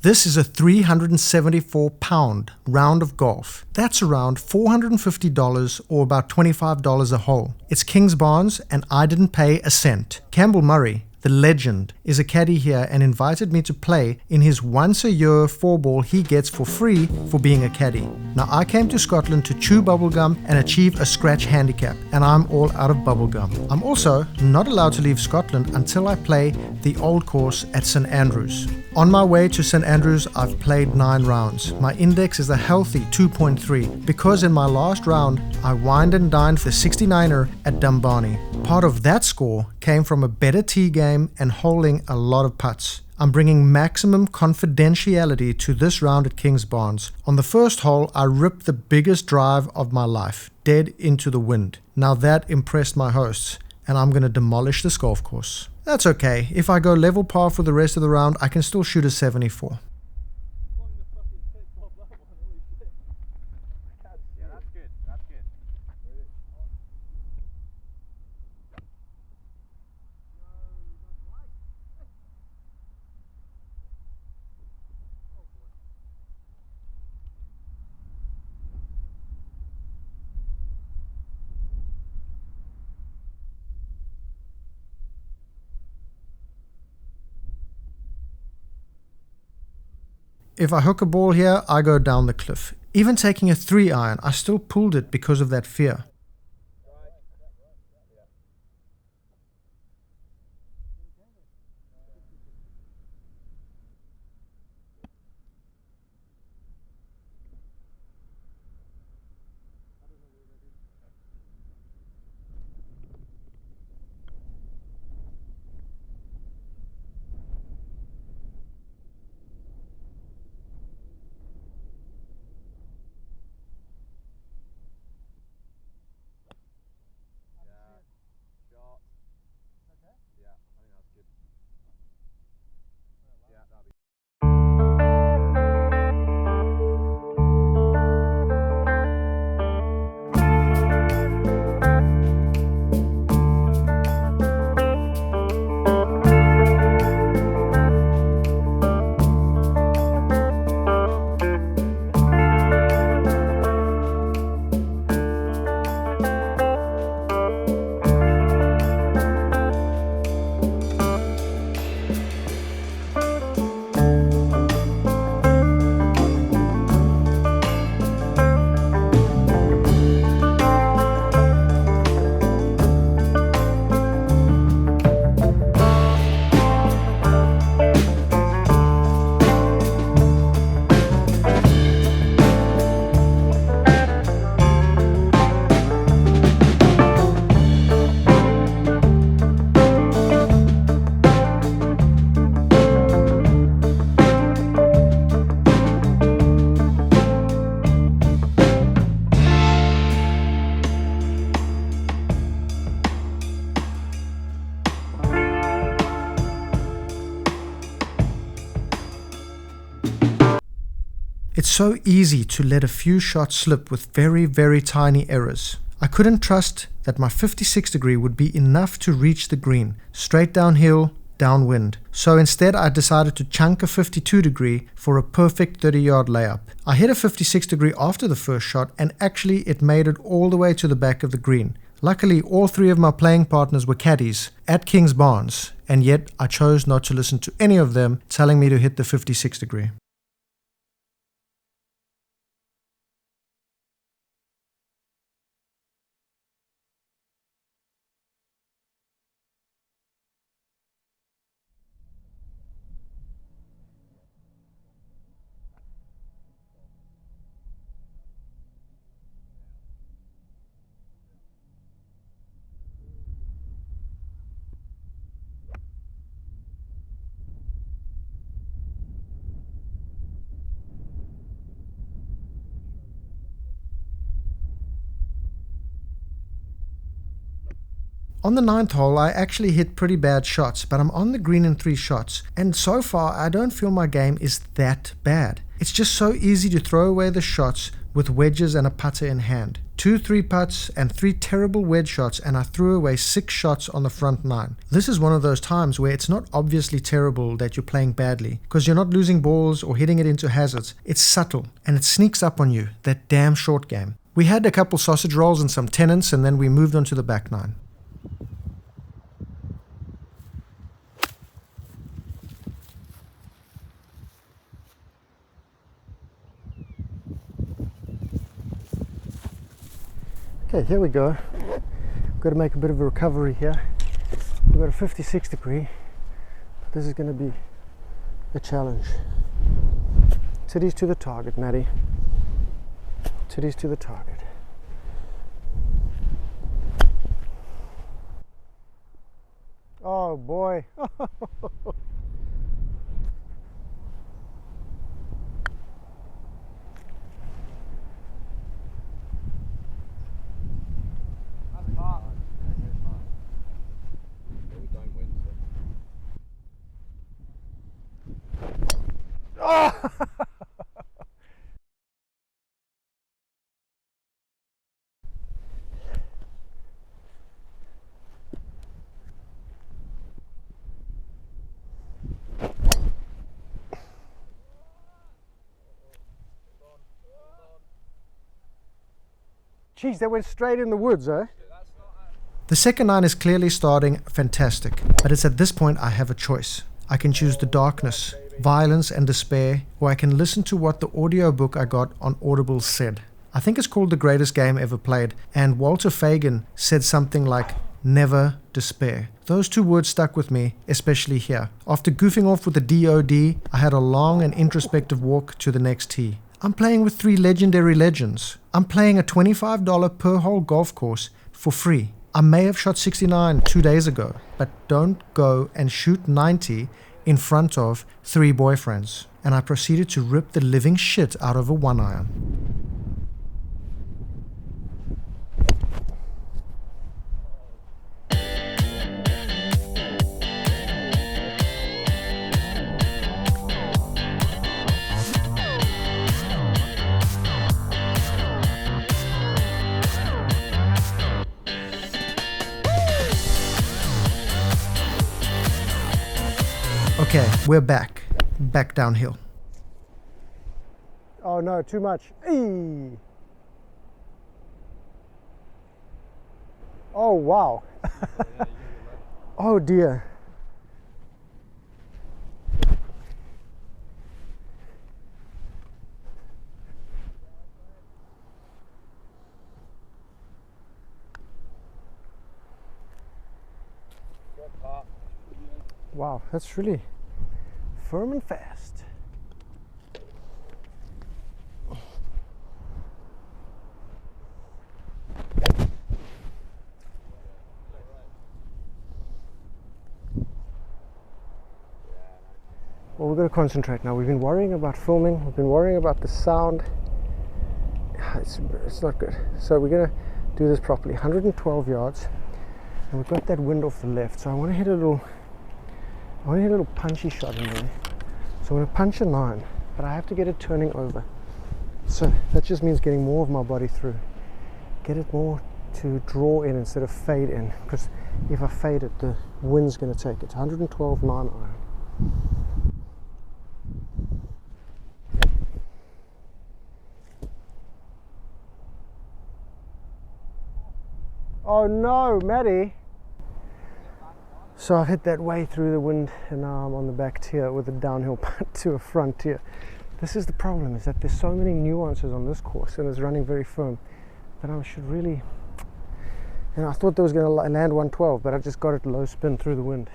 This is a 374-pound round of golf. That's around $450 or about $25 a hole. It's Kings Barnes and I didn't pay a cent. Campbell Murray, the legend, is a caddy here and invited me to play in his once-a-year 4-ball he gets for free for being a caddy. Now, I came to Scotland to chew bubblegum and achieve a scratch handicap, and I'm all out of bubblegum. I'm also not allowed to leave Scotland until I play the old course at St Andrews. On my way to St Andrews, I've played 9 rounds. My index is a healthy 2.3 because in my last round, I wined and dined the 69er at Dumbarnie. Part of that score came from a better tee game and holding a lot of putts. I'm bringing maximum confidentiality to this round at Kings Barnes. On the first hole, I ripped the biggest drive of my life, dead into the wind. Now that impressed my hosts, and I'm going to demolish this golf course. That's okay. If I go level par for the rest of the round, I can still shoot a 74. If I hook a ball here, I go down the cliff. Even taking a 3-iron, I still pulled it because of that fear. It's so easy to let a few shots slip with very, very tiny errors. I couldn't trust that my 56 degree would be enough to reach the green, straight downhill, downwind. So instead I decided to chunk a 52 degree for a perfect 30-yard layup. I hit a 56 degree after the first shot and actually it made it all the way to the back of the green. Luckily, all 3 of my playing partners were caddies at Kings Barnes, and yet I chose not to listen to any of them telling me to hit the 56 degree. On the 9th hole, I actually hit pretty bad shots, but I'm on the green in 3 shots, and so far I don't feel my game is that bad. It's just so easy to throw away the shots with wedges and a putter in hand. 2 3-putts and 3 terrible wedge shots, and I threw away 6 shots on the front 9. This is one of those times where it's not obviously terrible that you're playing badly, because you're not losing balls or hitting it into hazards. It's subtle, and it sneaks up on you, that damn short game. We had a couple sausage rolls and some tenants, and then we moved on to the back 9. Okay, here we go. We've got to make a bit of a recovery here. We've got a 56 degree. This is going to be a challenge. Titties to the target, Maddie. Titties to the target. Oh boy. Oh! Jeez, that went straight in the woods, eh? The second 9 is clearly starting fantastic, but it's at this point I have a choice. I can choose the darkness, violence and despair, or I can listen to what the audiobook I got on Audible said. I think it's called The Greatest Game Ever Played, and Walter Fagan said something like, never despair. Those 2 words stuck with me, especially here. After goofing off with the DOD, I had a long and introspective walk to the next tee. I'm playing with 3 legendary legends. I'm playing a $25 per hole golf course for free. I may have shot 69 2 days ago, but don't go and shoot 90 in front of 3 boyfriends. And I proceeded to rip the living shit out of a 1-iron. Okay, we're back downhill. Oh no, too much. Eee. Oh wow. Oh dear. Wow, that's really firm and fast. Well, we've got to concentrate now. We've been worrying about filming, we've been worrying about the sound. It's not good. So we're going to do this properly. 112 yards, and we've got that wind off the left, so I want to hit a little punchy shot in there. So I'm going to punch a 9, but I have to get it turning over. So that just means getting more of my body through. Get it more to draw in instead of fade in, because if I fade it, the wind's going to take it. 112 9-iron. Oh no, Maddie! So I've hit that way through the wind, and now I'm on the back tier with a downhill putt to a front tier. This is the problem, is that there's so many nuances on this course, and it's running very firm, that I should really, I thought that was going to land 112, but I just got it low spin through the wind.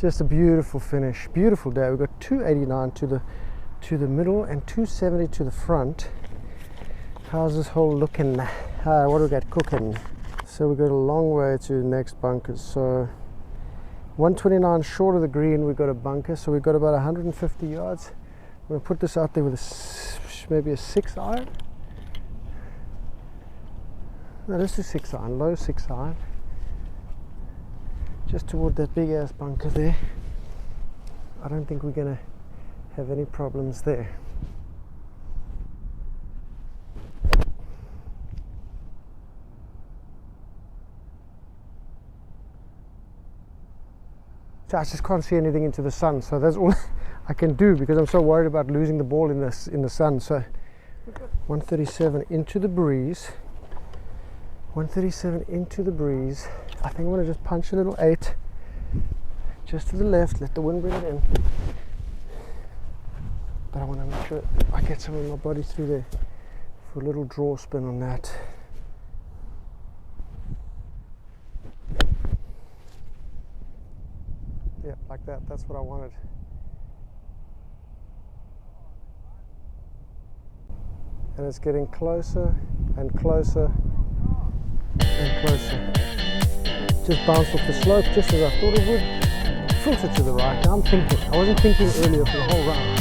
Just a beautiful finish, beautiful day. We've got 289 to the middle and 270 to the front. How's this hole looking? What do we got cooking? So we've got a long way to the next bunkers. So 129 short of the green, we've got a bunker. So we've got about 150 yards. I'm going to put this out there with maybe a 6 iron. No, let's do 6 iron, low 6 iron. Just toward that big ass bunker there. I don't think we're going to have any problems there. I just can't see anything into the sun, so that's all I can do because I'm so worried about losing the ball in the sun. So 137 into the breeze. 137 into the breeze. I think I'm going to just punch a little 8 just to the left, let the wind bring it in. But I want to make sure I get some of my body through there for a little draw spin on that. Yeah, like that. That's what I wanted. And it's getting closer and closer and closer. Just bounced off the slope just as I thought it would. Filter to the right. Now I'm thinking. I wasn't thinking earlier for the whole round.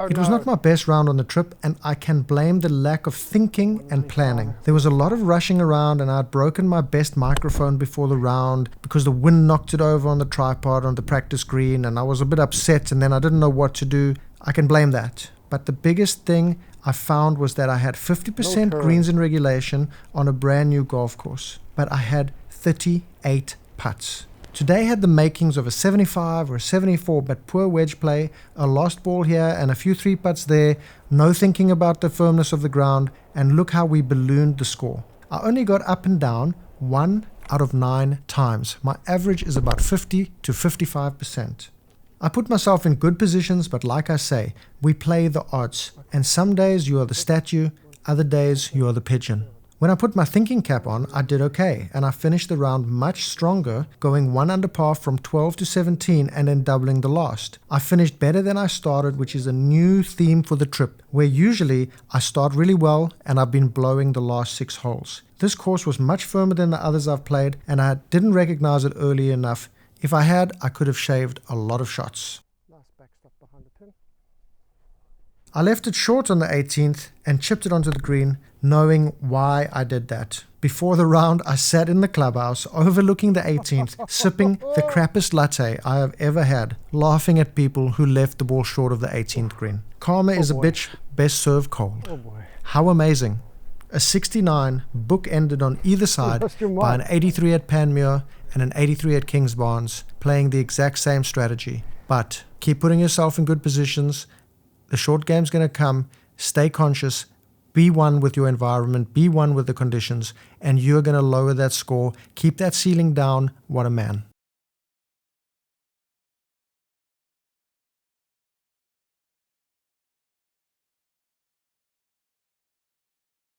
It was not my best round on the trip, and I can blame the lack of thinking and planning. There was a lot of rushing around, and I had broken my best microphone before the round because the wind knocked it over on the tripod on the practice green, and I was a bit upset, and then I didn't know what to do. I can blame that. But the biggest thing I found was that I had 50% greens in regulation on a brand new golf course, but I had 38 putts. Today had the makings of a 75 or a 74, but poor wedge play, a lost ball here and a few 3-putts there, no thinking about the firmness of the ground, and look how we ballooned the score. I only got up and down 1 out of 9 times. My average is about 50 to 55%. I put myself in good positions, but like I say, we play the odds, and some days you are the statue, other days you are the pigeon. When I put my thinking cap on, I did okay, and I finished the round much stronger, going 1 under par from 12 to 17 and then doubling the last. I finished better than I started, which is a new theme for the trip, where usually I start really well and I've been blowing the last 6 holes. This course was much firmer than the others I've played, and I didn't recognize it early enough. If I had, I could have shaved a lot of shots. Nice backstop behind the pin. I left it short on the 18th and chipped it onto the green, knowing why I did that. Before the round, I sat in the clubhouse overlooking the 18th, sipping the crappiest latte I have ever had, laughing at people who left the ball short of the 18th green. Karma is a bitch, best served cold. Oh boy. How amazing. A 69 book-ended on either side by an 83 at Panmure and an 83 at Kings Barnes, playing the exact same strategy. But keep putting yourself in good positions. The short game's going to come. Stay conscious. Be one with your environment. Be one with the conditions. And you're going to lower that score. Keep that ceiling down. What a man.